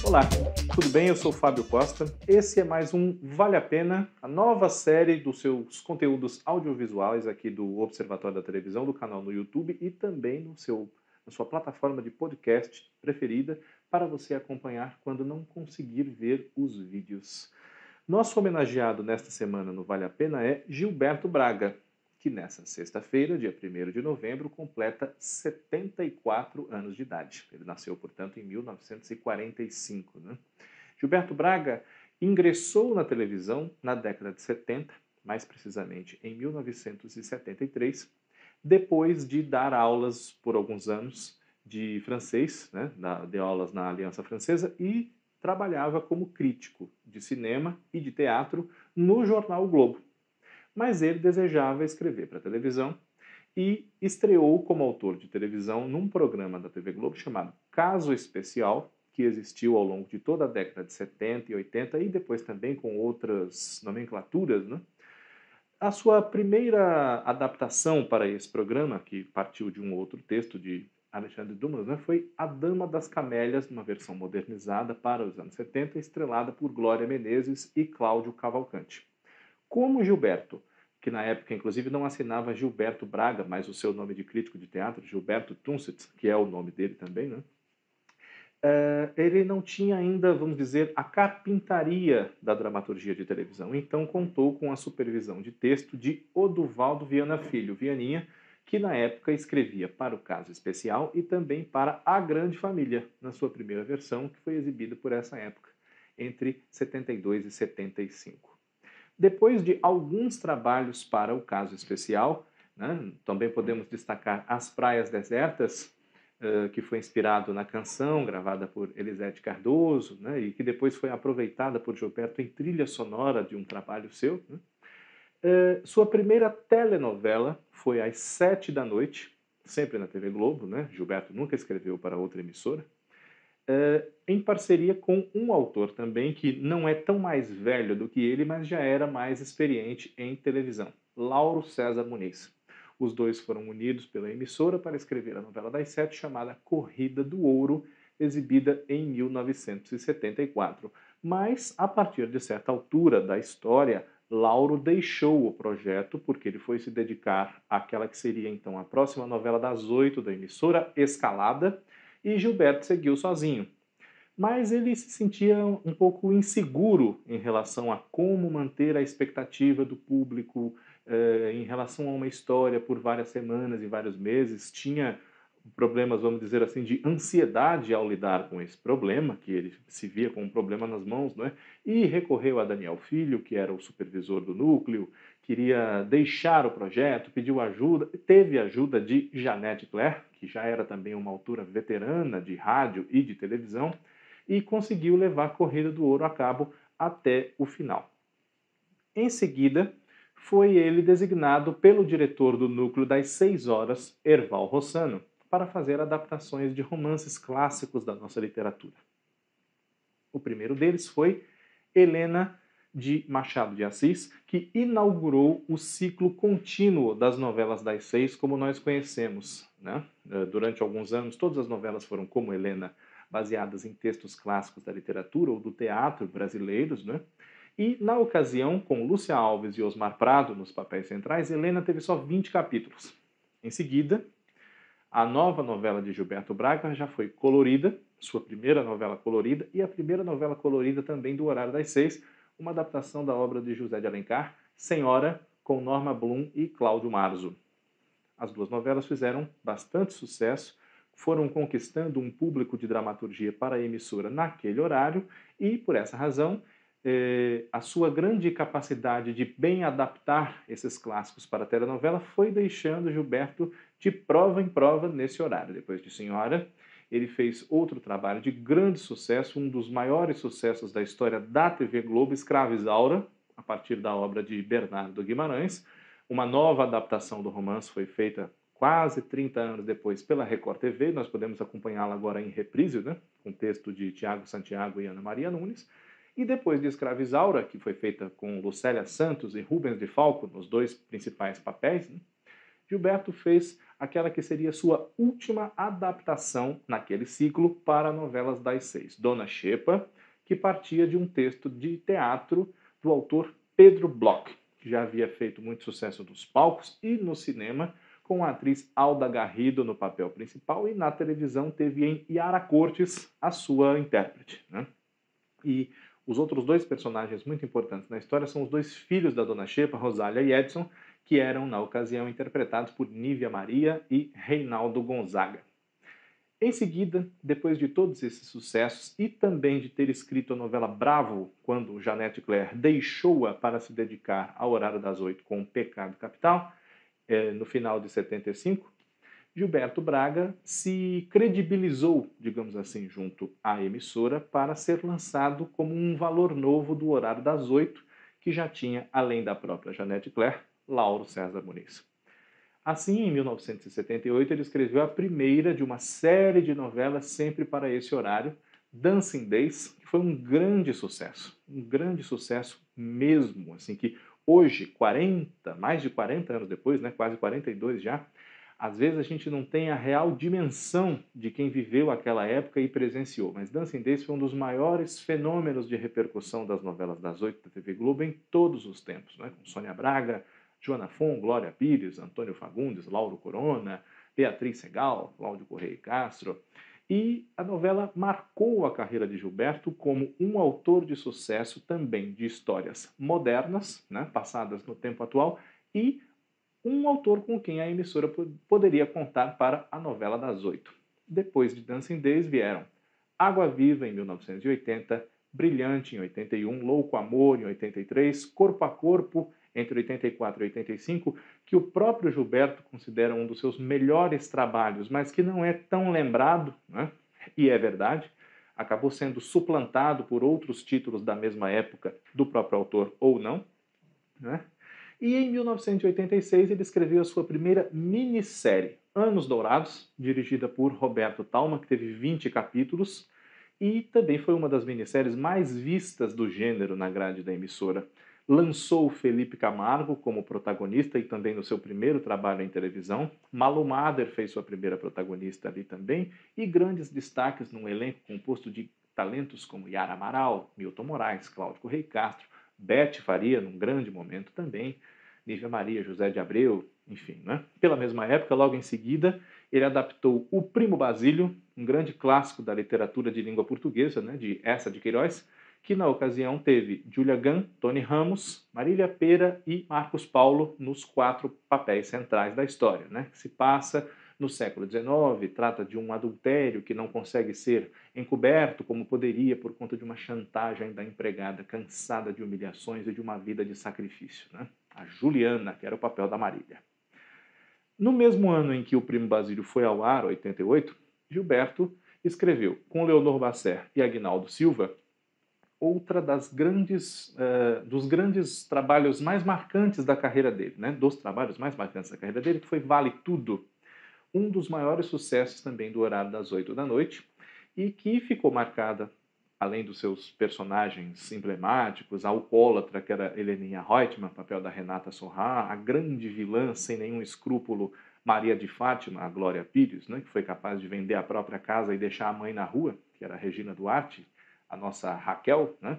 Olá, tudo bem? Eu sou o Fábio Costa. Esse é mais um Vale a Pena, a nova série dos seus conteúdos audiovisuais aqui do Observatório da Televisão, do canal no YouTube e também na sua plataforma de podcast preferida para você acompanhar quando não conseguir ver os vídeos. Nosso homenageado nesta semana no Vale a Pena é Gilberto Braga, que nessa sexta-feira, dia 1º de novembro, completa 74 anos de idade. Ele nasceu, portanto, em 1945. Né? Gilberto Braga ingressou na televisão na década de 70, mais precisamente em 1973, depois de dar aulas por alguns anos de francês, né? Deu aulas na Aliança Francesa e trabalhava como crítico de cinema e de teatro no jornal o Globo. Mas ele desejava escrever para a televisão e estreou como autor de televisão num programa da TV Globo chamado Caso Especial, que existiu ao longo de toda a década de 70 e 80 e depois também com outras nomenclaturas, né? A sua primeira adaptação para esse programa, que partiu de um outro texto de Alexandre Dumas, né, foi A Dama das Camélias, numa versão modernizada para os anos 70, estrelada por Glória Menezes e Cláudio Cavalcanti. Como Gilberto, que na época inclusive não assinava Gilberto Braga, mas o seu nome de crítico de teatro, Gilberto Tunsit, que é o nome dele também, né? Ele não tinha ainda, vamos dizer, a carpintaria da dramaturgia de televisão, então contou com a supervisão de texto de Oduvaldo Viana Filho, Vianinha, que na época escrevia para o Caso Especial e também para A Grande Família, na sua primeira versão, que foi exibida por essa época, entre 72 e 75. Depois de alguns trabalhos para o Caso Especial, né, também podemos destacar As Praias Desertas, que foi inspirado na canção gravada por Elisete Cardoso, né, e que depois foi aproveitada por Gilberto em trilha sonora de um trabalho seu. Né. Sua primeira telenovela foi às 7 da noite, sempre na TV Globo, né? Gilberto nunca escreveu para outra emissora, em parceria com um autor também que não é tão mais velho do que ele, mas já era mais experiente em televisão, Lauro César Muniz. Os dois foram unidos pela emissora para escrever a novela das sete chamada Corrida do Ouro, exibida em 1974. Mas, a partir de certa altura da história, Lauro deixou o projeto porque ele foi se dedicar àquela que seria então a próxima novela das 8 da emissora, Escalada, e Gilberto seguiu sozinho. Mas ele se sentia um pouco inseguro em relação a como manter a expectativa do público em relação a uma história por várias semanas e vários meses. Tinha problemas, vamos dizer assim, de ansiedade ao lidar com esse problema, que ele se via com um problema nas mãos, não é? E recorreu a Daniel Filho, que era o supervisor do núcleo, queria deixar o projeto, pediu ajuda, teve ajuda de Janete Claire, que já era também uma autora veterana de rádio e de televisão, e conseguiu levar a Corrida do Ouro a cabo até o final. Em seguida, foi ele designado pelo diretor do Núcleo das 6 horas, Erval Rossano, para fazer adaptações de romances clássicos da nossa literatura. O primeiro deles foi Helena de Machado de Assis, que inaugurou o ciclo contínuo das novelas das 6 como nós conhecemos. Né? Durante alguns anos, todas as novelas foram como Helena, baseadas em textos clássicos da literatura ou do teatro brasileiros, né? E, na ocasião, com Lúcia Alves e Osmar Prado nos papéis centrais, Helena teve só 20 capítulos. Em seguida, a nova novela de Gilberto Braga já foi colorida, sua primeira novela colorida, e a primeira novela colorida também do Horário das 6, uma adaptação da obra de José de Alencar, Senhora, com Norma Blum e Cláudio Marzo. As duas novelas fizeram bastante sucesso, foram conquistando um público de dramaturgia para a emissora naquele horário e, por essa razão, a sua grande capacidade de bem adaptar esses clássicos para a telenovela foi deixando Gilberto de prova em prova nesse horário. Depois de Senhora, ele fez outro trabalho de grande sucesso, um dos maiores sucessos da história da TV Globo, Escrava Isaura, a partir da obra de Bernardo Guimarães. Uma nova adaptação do romance foi feita quase 30 anos depois pela Record TV, nós podemos acompanhá-la agora em reprise, né? Com texto de Tiago Santiago e Ana Maria Nunes. E depois de Escrava Isaura, que foi feita com Lucélia Santos e Rubens de Falco nos dois principais papéis, né? Gilberto fez aquela que seria sua última adaptação naquele ciclo para novelas das 6, Dona Xepa, que partia de um texto de teatro do autor Pedro Bloch, que já havia feito muito sucesso nos palcos e no cinema, com a atriz Alda Garrido no papel principal, e na televisão teve em Yara Cortes a sua intérprete, né? E os outros dois personagens muito importantes na história são os dois filhos da Dona Xepa, Rosália e Edson, que eram, na ocasião, interpretados por Nívia Maria e Reinaldo Gonzaga. Em seguida, depois de todos esses sucessos e também de ter escrito a novela Bravo, quando Janete Claire deixou-a para se dedicar ao Horário das 8 com Pecado Capital, no final de 75, Gilberto Braga se credibilizou, digamos assim, junto à emissora para ser lançado como um valor novo do Horário das 8, que já tinha, além da própria Janete Claire, Lauro César Muniz. Assim, em 1978, ele escreveu a primeira de uma série de novelas sempre para esse horário, Dancing Days, que foi um grande sucesso mesmo, assim, que hoje, mais de 40 anos depois, né, quase 42 já, às vezes a gente não tem a real dimensão de quem viveu aquela época e presenciou, mas Dancing Days foi um dos maiores fenômenos de repercussão das novelas das 8 da TV Globo em todos os tempos, né, com Sônia Braga, Joana Fon, Glória Pires, Antônio Fagundes, Lauro Corona, Beatriz Segal, Cláudio Correia e Castro. E a novela marcou a carreira de Gilberto como um autor de sucesso também de histórias modernas, né, passadas no tempo atual, e um autor com quem a emissora poderia contar para a novela das 8. Depois de Dancing Days vieram Água Viva, em 1980, Brilhante, em 81, Louco Amor, em 83, Corpo a Corpo, entre 84 e 85, que o próprio Gilberto considera um dos seus melhores trabalhos, mas que não é tão lembrado, né? E é verdade, acabou sendo suplantado por outros títulos da mesma época do próprio autor ou não, né? E em 1986 ele escreveu a sua primeira minissérie, Anos Dourados, dirigida por Roberto Talma, que teve 20 capítulos, e também foi uma das minisséries mais vistas do gênero na grade da emissora. Lançou Felipe Camargo como protagonista e também no seu primeiro trabalho em televisão. Malu Mader fez sua primeira protagonista ali também, e grandes destaques num elenco composto de talentos como Yara Amaral, Milton Moraes, Cláudio Correia Castro, Bete Faria, num grande momento também, Nívia Maria, José de Abreu, enfim, né? Pela mesma época, logo em seguida, ele adaptou O Primo Basílio, um grande clássico da literatura de língua portuguesa, né, de Eça de Queiroz, que na ocasião teve Julia Gunn, Tony Ramos, Marília Pêra e Marcos Paulo nos 4 papéis centrais da história, né, que se passa no século XIX, trata de um adultério que não consegue ser encoberto como poderia por conta de uma chantagem da empregada cansada de humilhações e de uma vida de sacrifício, né? A Juliana, que era o papel da Marília. No mesmo ano em que O Primo Basílio foi ao ar, 88, Gilberto escreveu, com Leonor Basser e Aguinaldo Silva, outra dos grandes trabalhos mais marcantes da carreira dele, né? Dos trabalhos mais marcantes da carreira dele, que foi Vale Tudo, um dos maiores sucessos também do Horário das 8 da noite, e que ficou marcada, além dos seus personagens emblemáticos, a alcoólatra, que era Heleninha Reutemann, papel da Renata Sorrah, a grande vilã, sem nenhum escrúpulo, Maria de Fátima, a Glória Pires, né, que foi capaz de vender a própria casa e deixar a mãe na rua, que era a Regina Duarte, a nossa Raquel, né?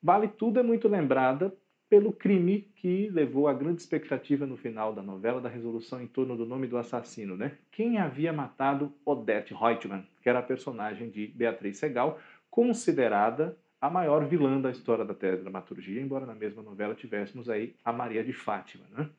Vale Tudo é muito lembrada pelo crime que levou a grande expectativa no final da novela da resolução em torno do nome do assassino, né? Quem havia matado Odete Reutemann, que era a personagem de Beatriz Segal, considerada a maior vilã da história da teledramaturgia, embora na mesma novela tivéssemos aí a Maria de Fátima, né?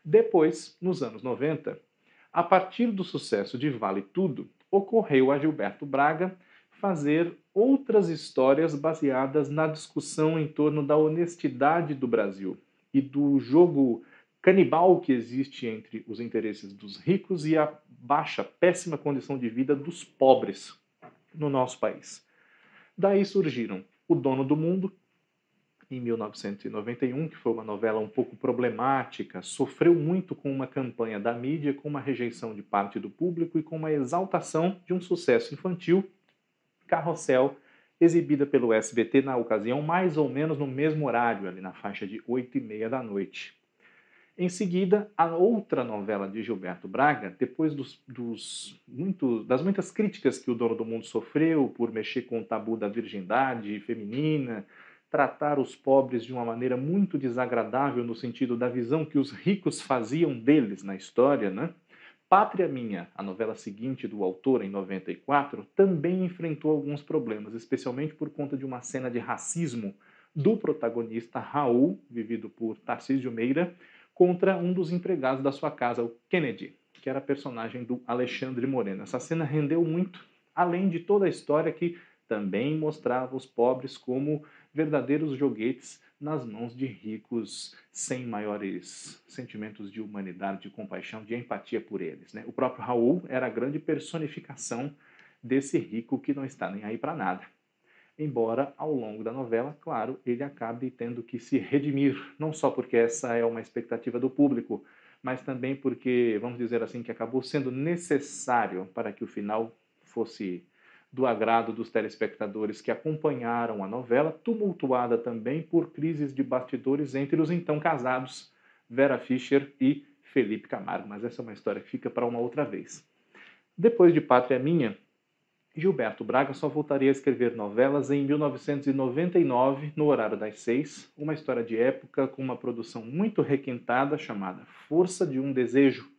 Depois, nos anos 90, a partir do sucesso de Vale Tudo, ocorreu a Gilberto Braga fazer outras histórias baseadas na discussão em torno da honestidade do Brasil e do jogo canibal que existe entre os interesses dos ricos e a baixa, péssima condição de vida dos pobres no nosso país. Daí surgiram O Dono do Mundo, em 1991, que foi uma novela um pouco problemática, sofreu muito com uma campanha da mídia, com uma rejeição de parte do público e com uma exaltação de um sucesso infantil, Carrossel, exibida pelo SBT na ocasião, mais ou menos no mesmo horário, ali na faixa de 8h30 da noite. Em seguida, a outra novela de Gilberto Braga, depois das muitas críticas que o Dono do Mundo sofreu por mexer com o tabu da virgindade feminina, tratar os pobres de uma maneira muito desagradável no sentido da visão que os ricos faziam deles na história, né? Pátria Minha, a novela seguinte do autor, em 94, também enfrentou alguns problemas, especialmente por conta de uma cena de racismo do protagonista Raul, vivido por Tarcísio Meira, contra um dos empregados da sua casa, o Kennedy, que era personagem do Alexandre Moreno. Essa cena rendeu muito, além de toda a história que também mostrava os pobres como verdadeiros joguetes nas mãos de ricos sem maiores sentimentos de humanidade, de compaixão, de empatia por eles, né? O próprio Raul era a grande personificação desse rico que não está nem aí para nada. Embora, ao longo da novela, claro, ele acabe tendo que se redimir, não só porque essa é uma expectativa do público, mas também porque, vamos dizer assim, que acabou sendo necessário para que o final fosse do agrado dos telespectadores que acompanharam a novela, tumultuada também por crises de bastidores entre os então casados Vera Fischer e Felipe Camargo. Mas essa é uma história que fica para uma outra vez. Depois de Pátria Minha, Gilberto Braga só voltaria a escrever novelas em 1999, no horário das 6, uma história de época com uma produção muito requintada chamada Força de um Desejo,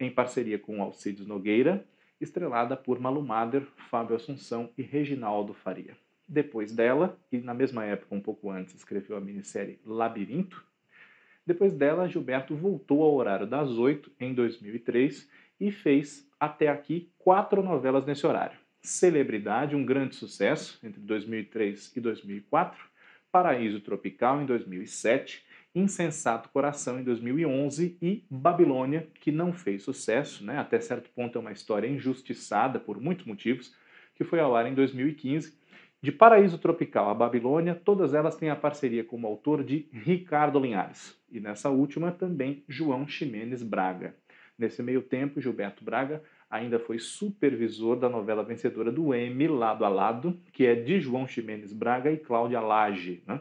em parceria com Alcides Nogueira, estrelada por Malu Mader, Fábio Assunção e Reginaldo Faria. Depois dela, e na mesma época, um pouco antes, escreveu a minissérie Labirinto. Depois dela, Gilberto voltou ao horário das 8, em 2003, e fez, até aqui, 4 novelas nesse horário. Celebridade, um grande sucesso, entre 2003 e 2004, Paraíso Tropical, em 2007, Insensato Coração, em 2011, e Babilônia, que não fez sucesso, né? Até certo ponto é uma história injustiçada por muitos motivos, que foi ao ar em 2015. De Paraíso Tropical a Babilônia, todas elas têm a parceria como autor de Ricardo Linhares, e nessa última também João Ximenes Braga. Nesse meio tempo, Gilberto Braga ainda foi supervisor da novela vencedora do Emmy, Lado a Lado, que é de João Ximenes Braga e Cláudia Lage, né?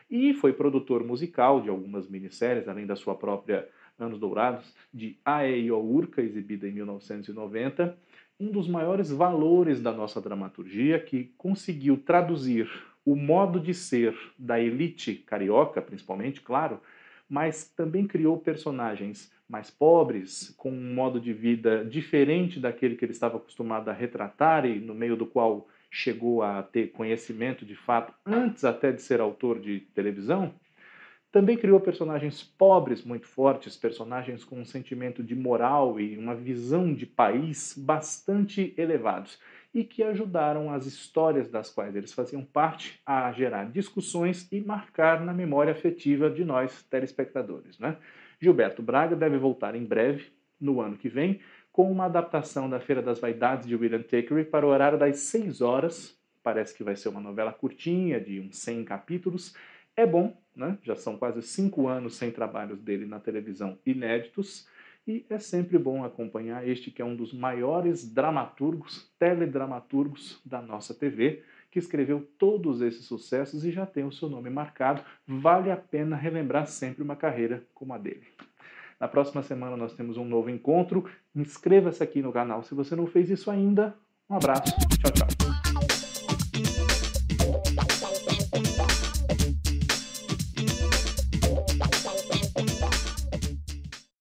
E foi produtor musical de algumas minisséries, além da sua própria Anos Dourados, de Ae Urca, exibida em 1990, um dos maiores valores da nossa dramaturgia, que conseguiu traduzir o modo de ser da elite carioca, principalmente, claro, mas também criou personagens mais pobres, com um modo de vida diferente daquele que ele estava acostumado a retratar e no meio do qual chegou a ter conhecimento de fato antes até de ser autor de televisão. Também criou personagens pobres muito fortes, personagens com um sentimento de moral e uma visão de país bastante elevados e que ajudaram as histórias das quais eles faziam parte a gerar discussões e marcar na memória afetiva de nós, telespectadores, né? Gilberto Braga deve voltar em breve, no ano que vem, com uma adaptação da Feira das Vaidades de William Thackeray para o horário das 6 horas. Parece que vai ser uma novela curtinha, de uns 100 capítulos. É bom, né? Já são quase 5 anos sem trabalhos dele na televisão inéditos, e é sempre bom acompanhar este que é um dos maiores dramaturgos, teledramaturgos da nossa TV, que escreveu todos esses sucessos e já tem o seu nome marcado. Vale a pena relembrar sempre uma carreira como a dele. Na próxima semana nós temos um novo encontro. Inscreva-se aqui no canal se você não fez isso ainda. Um abraço. Tchau, tchau.